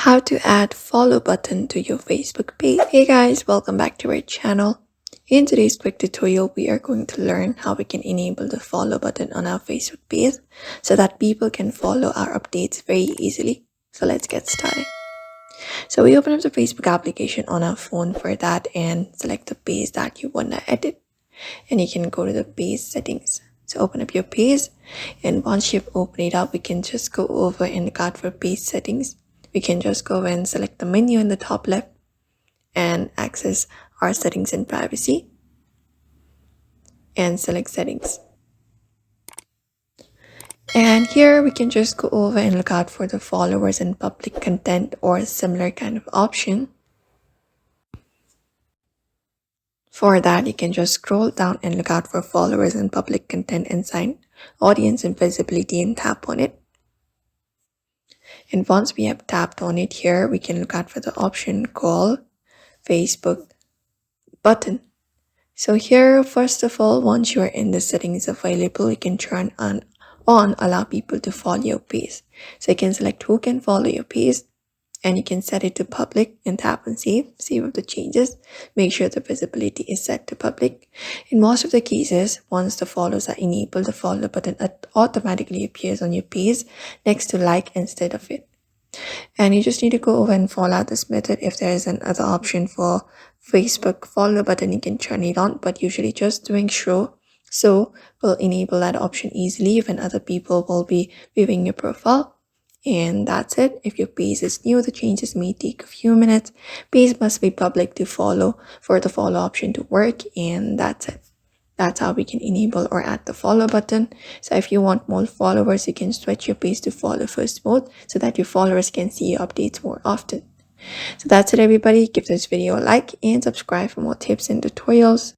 How to add follow button to your Facebook page. Hey guys, welcome back to our channel. In today's quick tutorial, we are going to learn how we can enable the follow button on our Facebook page so that people can follow our updates very easily. So let's get started. So we open up the Facebook application on our phone for that and select the page that you want to edit. And you can go to the page settings. So open up your page, and once you've opened it up, we can just go over and look out for page settings. We can just go and select the menu in the top left and access our settings and privacy and select settings. And here we can just go over and look out for the followers and public content or similar kind of option. For that, you can just scroll down and look out for followers and public content and sign audience and visibility and tap on it. And once we have tapped on it here, we can look out for the option called Facebook button. So here, first of all, once you are in the settings available, you can turn on allow people to follow your page. So you can select who can follow your page, and you can set it to public and tap on save of the changes. Make sure the visibility is set to public. In most of the cases, once the follows are enabled, the follow button automatically appears on your page next to like instead of it. And you just need to go over and follow out this method. If there is another option for Facebook follow button, you can turn it on, but usually just doing so will enable that option easily when other people will be viewing your profile. And that's it. If your page is new, the changes may take a few minutes. Page must be public to follow for the follow option to work, and that's it. That's how we can enable or add the follow button. So if you want more followers, you can switch your page to follow first mode so that your followers can see your updates more often. So that's it, everybody. Give this video a like and subscribe for more tips and tutorials.